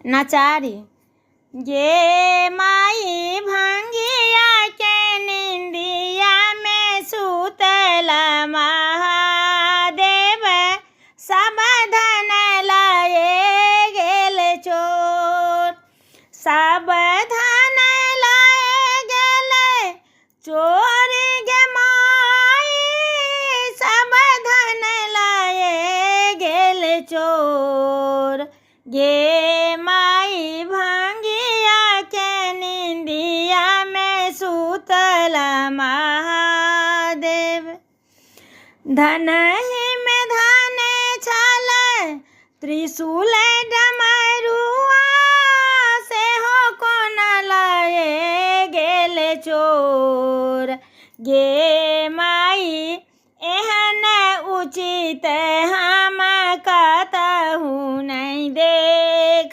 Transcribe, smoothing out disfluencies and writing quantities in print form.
नाचारी गे माई भांगिया के निंदिया में सुतल महादेव सब धन लाए गेल चोर सब धन लाए गेल चोर गे माई सब धन लाए गेल चोर गे माई भांगिया के निंदिया में सुतल महादेव धन ही में धन छल त्रिशूल डमरुआ से हो कोन लाए गेल चोर गे